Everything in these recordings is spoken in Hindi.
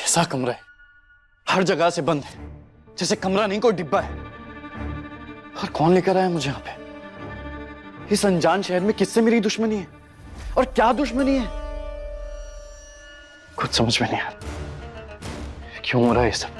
कैसा कमरा है, हर जगह से बंद है, जैसे कमरा नहीं कोई डिब्बा है। और कौन लेकर आया मुझे यहाँ पे? इस अनजान शहर में किससे मेरी दुश्मनी है और क्या दुश्मनी है, कुछ समझ में नहीं आ रहा। क्यों हो रहा है ये सब?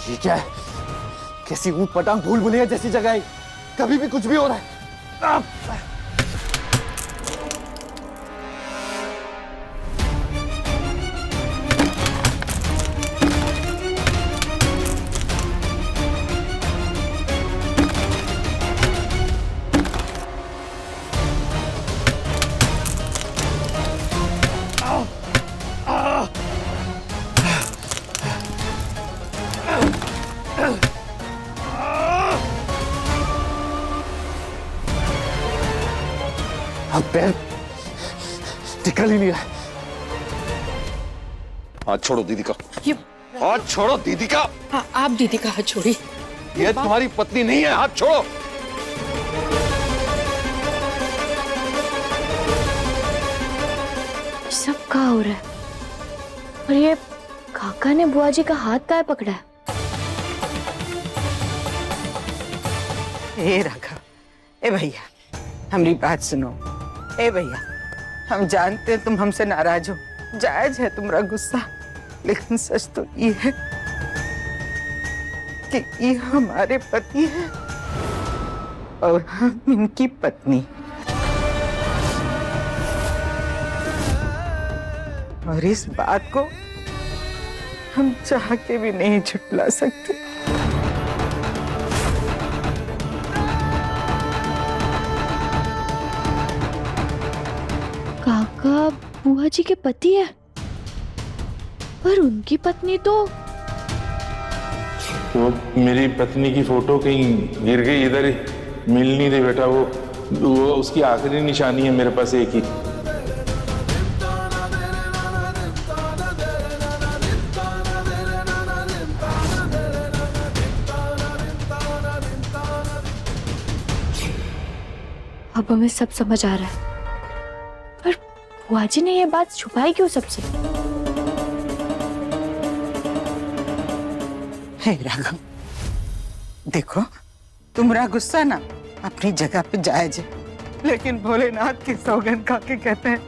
ये क्या है? कैसी ऊट पटांग भूल भुलैया जैसी जगह है, कभी भी कुछ भी हो रहा है। अब पैर टिकल ही नहीं रहा। हाथ छोड़ो दीदी का, ये हाथ छोड़ो दीदी का। आप दीदी का हाथ छोड़िए। ये तुम्हारी पत्नी नहीं है, हाथ छोड़ो। सब क्या हो रहा है? और ये काका ने बुआ जी का हाथ काहे पकड़ा है? ए राघव, ए भैया हमारी बात सुनो। ए भैया, हम जानते हैं तुम हमसे नाराज हो, जायज है तुम्हारा गुस्सा, लेकिन सच तो ये है कि ये हमारे पति है और हम इनकी पत्नी, और इस बात को हम चाह के भी नहीं झुठला सकते। काका बुआ जी के पति है, पर उनकी पत्नी तो वो मेरी पत्नी की फोटो कहीं गिर गई, इधर ही मिल नहीं रही बेटा। वो उसकी आखिरी निशानी है मेरे पास एक ही। अब हमें सब समझ आ रहा है, पर बुआ जी ने ये बात छुपाई क्यों सबसे? हे राघव, देखो तुम्हारा गुस्सा ना अपनी जगह पे जायज है, लेकिन भोलेनाथ की सौगंध खा के कहते हैं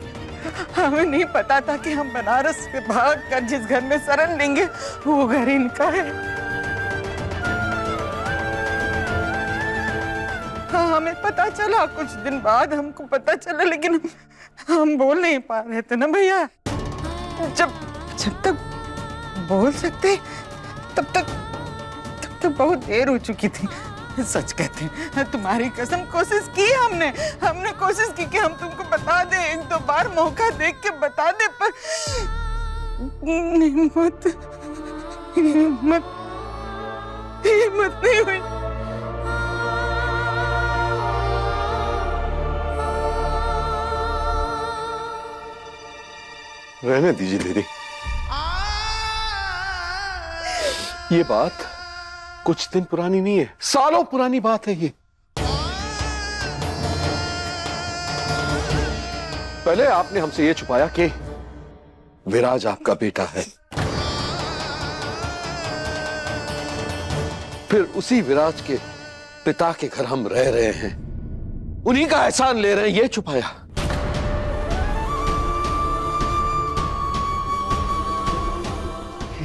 हमें नहीं पता था कि हम बनारस से भाग कर जिस घर में शरण लेंगे वो घर इनका है। हाँ, हमें पता चला, कुछ दिन बाद हमको पता चला, लेकिन हम बोल नहीं पा रहे थे ना भैया। जब तक बोल सकते तब तक बहुत देर हो चुकी थी। सच कहते हैं, तुम्हारी कसम कोशिश की हमने कोशिश की कि हम तुमको बता दें, एक दो बार मौका देख के बता दे, पर हिम्मत नहीं हुई। रहने दीजिए दीदी, ये बात कुछ दिन पुरानी नहीं है, सालों पुरानी बात है ये। पहले आपने हमसे ये छुपाया कि विराज आपका बेटा है, फिर उसी विराज के पिता के घर हम रह रहे हैं, उन्हीं का एहसान ले रहे हैं, ये छुपाया।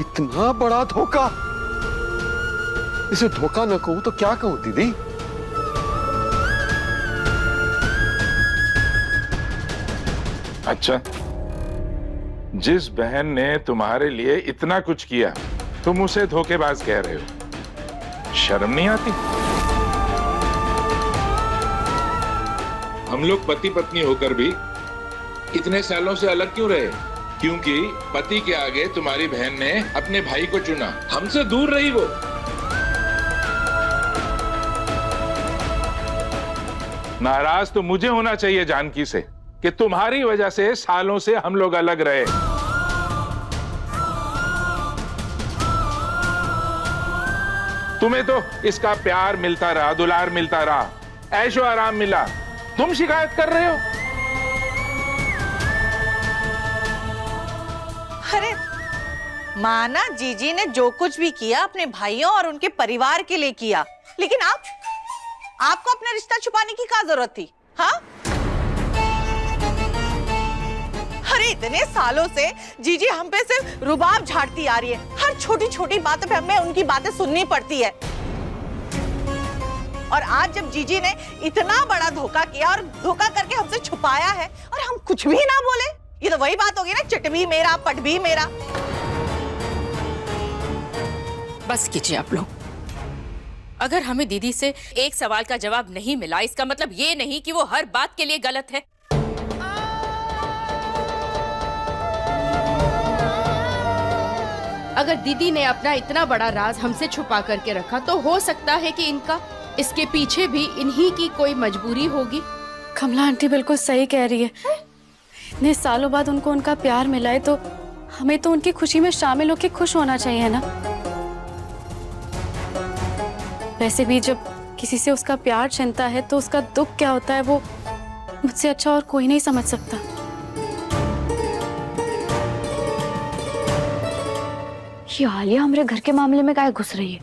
इतना बड़ा धोखा, इसे धोखा न कहूं तो क्या कहूं दीदी? अच्छा, जिस बहन ने तुम्हारे लिए इतना कुछ किया तुम उसे धोखेबाज कह रहे हो, शर्म नहीं आती? हम लोग पति पत्नी होकर भी इतने सालों से अलग क्यों रहे? क्योंकि पति के आगे तुम्हारी बहन ने अपने भाई को चुना, हमसे दूर रही वो। नाराज तो मुझे होना चाहिए जानकी से कि तुम्हारी वजह से सालों से हम लोग अलग रहे। तुम्हें तो इसका प्यार मिलता रहा, दुलार मिलता रहा, ऐशो आराम मिला, तुम शिकायत कर रहे हो। अरे माना जीजी ने जो कुछ भी किया अपने भाइयों और उनके परिवार के लिए किया, लेकिन आपको अपना रिश्ता छुपाने की क्या जरूरत थी? हाँ, अरे इतने सालों से जीजी हम पे सिर्फ रुबाब झाड़ती आ रही है, हर छोटी छोटी बातों पे हमें उनकी बातें सुननी पड़ती है। और आज जब जीजी ने इतना बड़ा धोखा किया और धोखा करके हमसे छुपाया है और हम कुछ भी ना बोले, ये तो वही बात होगी ना, चिट भी मेरा पट भी मेरा। बस कीजिए आप लोग। अगर हमें दीदी से एक सवाल का जवाब नहीं मिला, इसका मतलब ये नहीं कि वो हर बात के लिए गलत है। अगर दीदी ने अपना इतना बड़ा राज हमसे छुपा करके रखा तो हो सकता है कि इसके पीछे भी इन्हीं की कोई मजबूरी होगी। कमला आंटी बिल्कुल सही कह रही है। इतने सालों बाद उनको उनका प्यार मिला है तो हमें तो उनकी खुशी में शामिल होकर खुश होना चाहिए ना। वैसे भी जब किसी से उसका प्यार छिनता है तो उसका दुख क्या होता है वो मुझसे अच्छा और कोई नहीं समझ सकता। ये आलिया हमारे घर के मामले में काहे घुस रही है?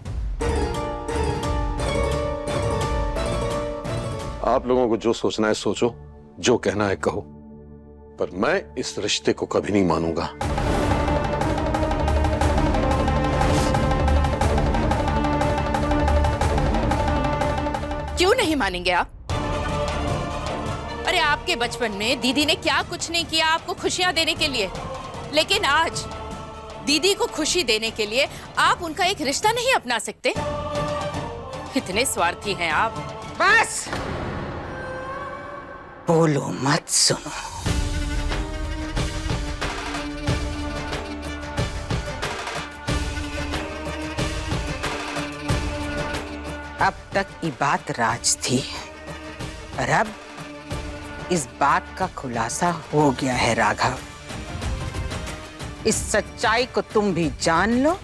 आप लोगों को जो सोचना है सोचो, जो कहना है कहो, पर मैं इस रिश्ते को कभी नहीं मानूंगा। क्यों नहीं मानेंगे आप? अरे आपके बचपन में दीदी ने क्या कुछ नहीं किया आपको खुशियां देने के लिए, लेकिन आज दीदी को खुशी देने के लिए आप उनका एक रिश्ता नहीं अपना सकते? कितने स्वार्थी हैं आप। बस बोलो मत, सुनो। अब तक ये बात राज थी और अब इस बात का खुलासा हो गया है राघव। इस सच्चाई को तुम भी जान लो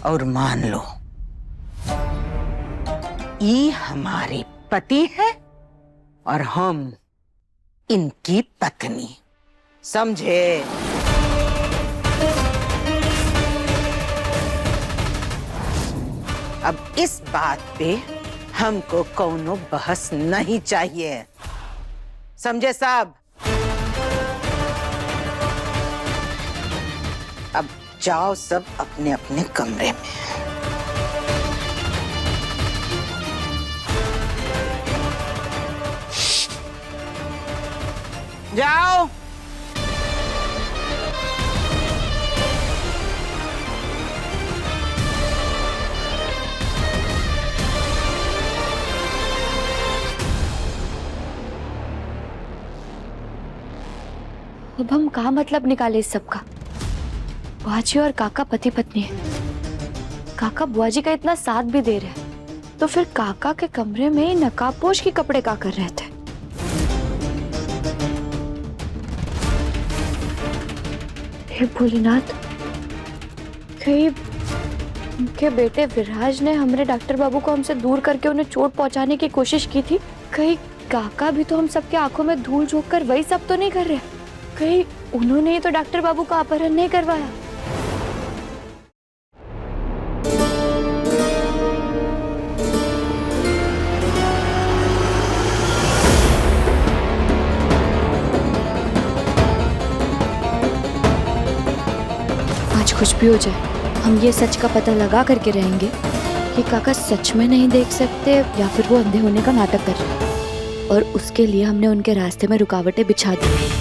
और मान लो। ये हमारे पति है और हम इनकी पत्नी, समझे? अब इस बात पे हमको कोनो बहस नहीं चाहिए, समझे सब? अब जाओ सब अपने अपने कमरे में। जाओ। अब हम क्या मतलब निकाले इस सब का? बुआजी और काका पति पत्नी है। काका बुआजी का इतना साथ भी दे रहे हैं, तो फिर काका के कमरे में नकाबपोश के कपड़े क्या कर रहे थे? हे भोलेनाथ, कहीं उनके बेटे विराज ने हमारे डॉक्टर बाबू को हमसे दूर करके उन्हें चोट पहुंचाने की कोशिश की थी? कहीं काका भी तो हम सबके आंखों में धूल झोंक कर वही सब तो नहीं कर रहे? कहीं उन्होंने ही तो डॉक्टर बाबू का अपहरण नहीं करवाया? आज कुछ भी हो जाए, हम ये सच का पता लगा करके रहेंगे कि काका सच में नहीं देख सकते या फिर वो अंधे होने का नाटक कर रहे हैं, और उसके लिए हमने उनके रास्ते में रुकावटें बिछा दी।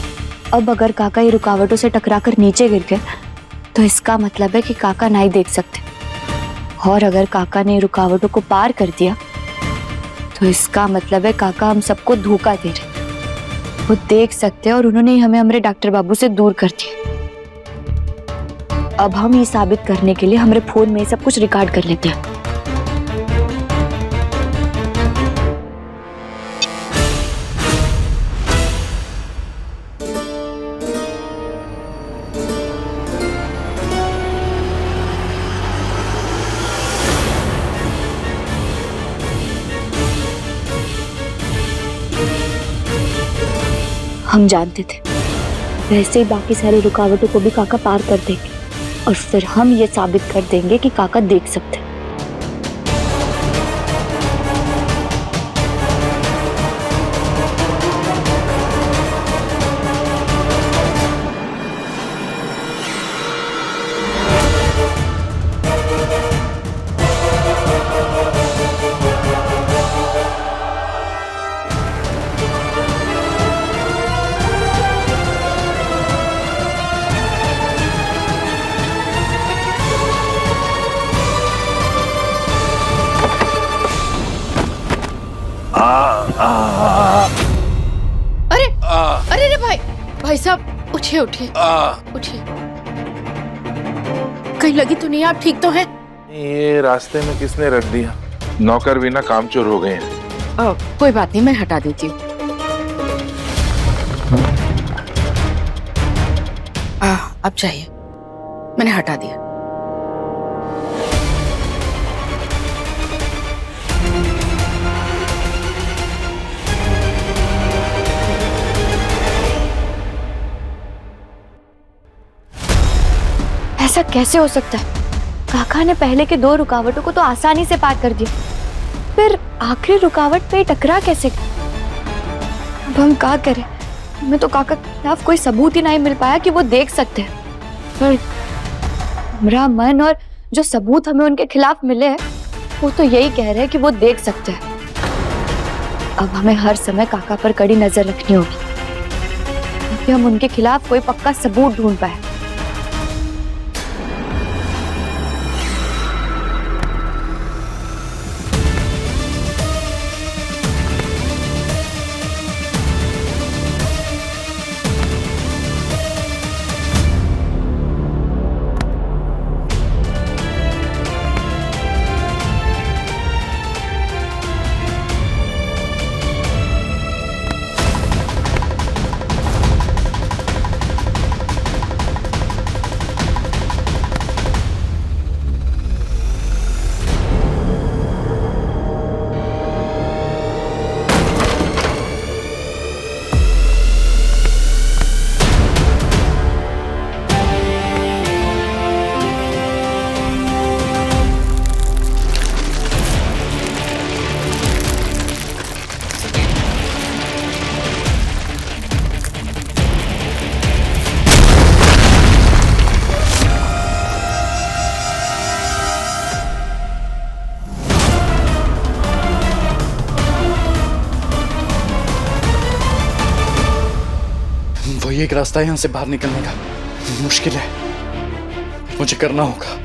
अब अगर काका ये रुकावटों से टकराकर नीचे गिर गए तो इसका मतलब है कि काका नहीं देख सकते, और अगर काका ने रुकावटों को पार कर दिया तो इसका मतलब है काका हम सबको धोखा दे रहे। वो देख सकते हैं और उन्होंने हमें हमारे डॉक्टर बाबू से दूर कर दिया। अब हम ये साबित करने के लिए हमारे फोन में ये सब कुछ रिकॉर्ड कर लेते हैं। हम जानते थे वैसे ही बाकी सारी रुकावटों को भी काका पार कर देंगे और फिर हम ये साबित कर देंगे कि काका देख सकते हैं। अरे अरे रे भाई साहब उठिए उठिए उठिए। कहीं लगी तो नहीं? आप ठीक तो हैं? ये रास्ते में किसने रख दिया? नौकर भी ना कामचोर हो गए हैं। कोई बात नहीं, मैं हटा देती हूँ। अब चाहिए, मैंने हटा दिया। ऐसा कैसे हो सकता है? काका ने पहले के 2 रुकावटों को तो आसानी से पार कर दिया, फिर आखिरी रुकावट पे टकरा कैसे? अब हम क्या करें? हमें तो काका के खिलाफ कोई सबूत ही नहीं मिल पाया कि वो देख सकते हैं। पर हमारा मन और जो सबूत हमें उनके खिलाफ मिले हैं वो तो यही कह रहे हैं कि वो देख सकते हैं। अब हमें हर समय काका पर कड़ी नजर रखनी होगी ताकि हम उनके खिलाफ कोई पक्का सबूत ढूंढ पाए। वही एक रास्ता है यहाँ से बाहर निकलने का। मुश्किल है, मुझे करना होगा।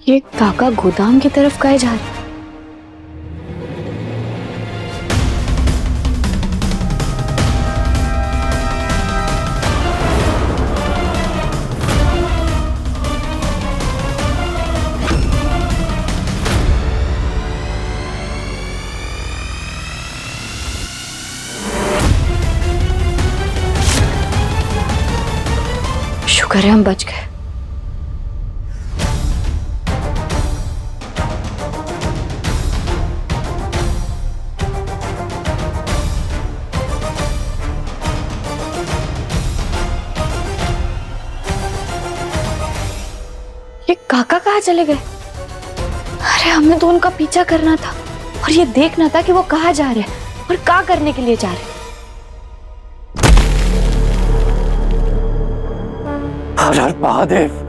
ये काका गोदाम की तरफ कहे जा रहे? शुक्र है हम बच गए। ये काका कहाँ चले गए? अरे हमें तो उनका पीछा करना था और ये देखना था कि वो कहाँ जा रहे हैं और क्या करने के लिए जा रहे हैं। हर हर महादेव।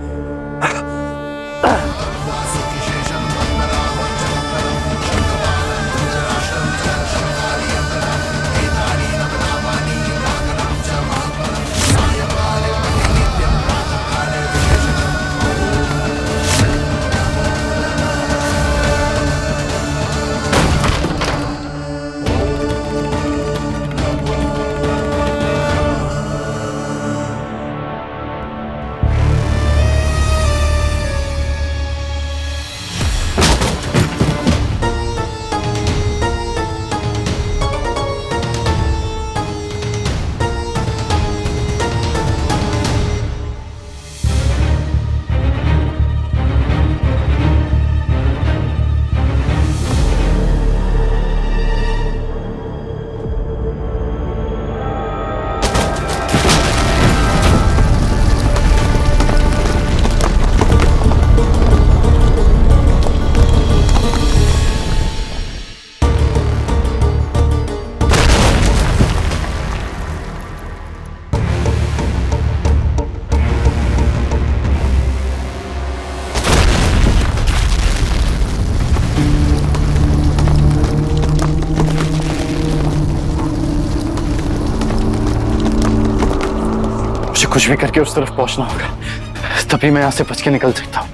कुछ भी करके उस तरफ पहुंचना होगा, तभी मैं यहां से बच के निकल सकता हूं।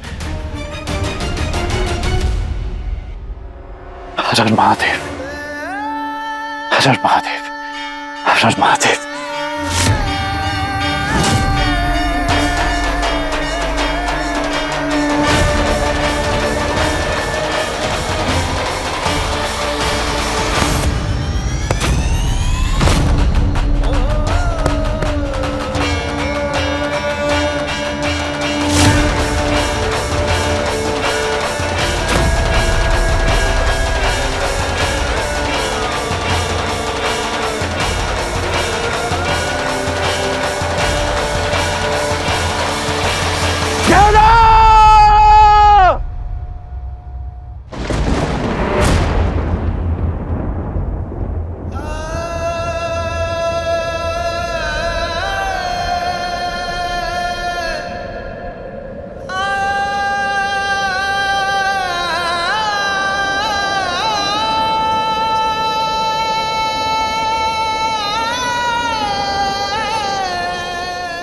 हर हर महादेव, हर हर महादेव, हर हर महादेव।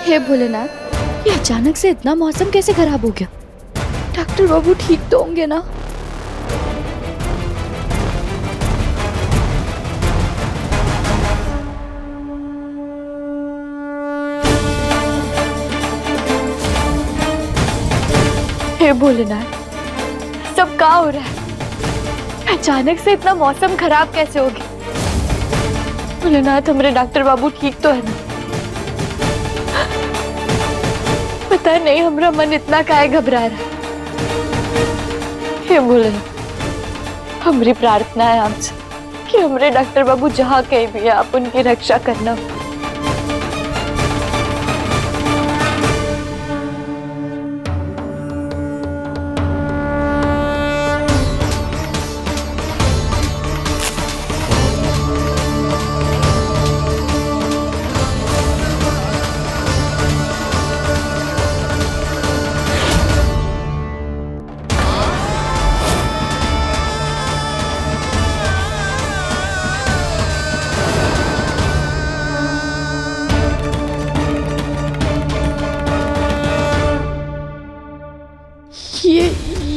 हे भोलेनाथ, ये अचानक से इतना मौसम कैसे खराब हो गया? डॉक्टर बाबू ठीक तो होंगे ना? हे भोलेनाथ, सब क्या हो रहा है? अचानक से इतना मौसम खराब कैसे हो गया? भोलेनाथ, हमारे डॉक्टर बाबू ठीक तो है ना? पता नहीं हमारा मन इतना काहे घबरा रहा है। हे भोलेनाथ, हमारी प्रार्थना है आपसे कि हमारे डॉक्टर बाबू जहाँ कहीं भी है, आप उनकी रक्षा करना।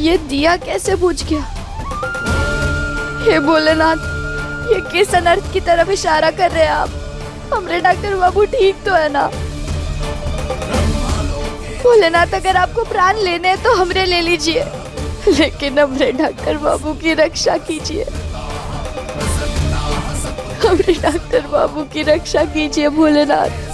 ये दिया कैसे बुझ गया? हे भोलेनाथ, ये किस अनर्थ की तरफ इशारा कर रहे हैं आप? हमारे डॉक्टर बाबू ठीक तो है ना? भोलेनाथ, अगर आपको प्राण लेने हैं तो हमरे ले लीजिए, लेकिन हमारे डॉक्टर बाबू की रक्षा कीजिए। हमारे डॉक्टर बाबू की रक्षा कीजिए भोलेनाथ।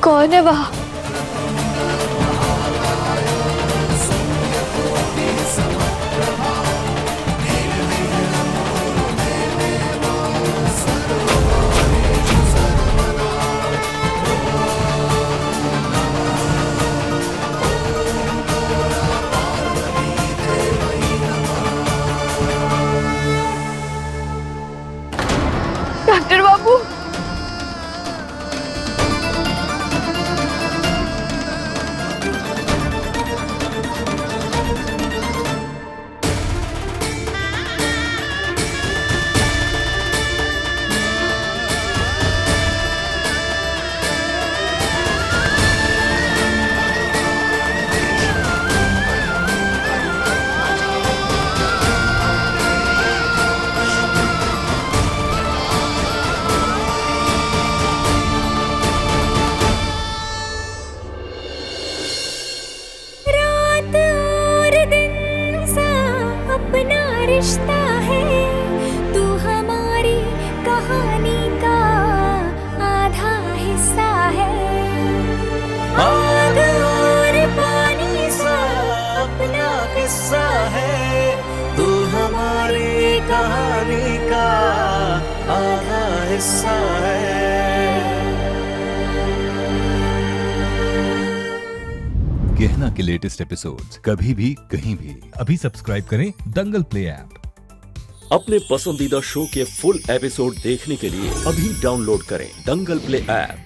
कौन है वहाँ? डॉक्टर बाबू, रिश्ता है तू हमारी कहानी का आधा हिस्सा है। आग और पानी सा अपना किस्सा है तू हमारी कहानी का आधा हिस्सा है। गहना के लेटेस्ट एपिसोड्स कभी भी कहीं भी अभी सब्सक्राइब करें दंगल प्ले ऐप। अपने पसंदीदा शो के फुल एपिसोड देखने के लिए अभी डाउनलोड करें दंगल प्ले ऐप।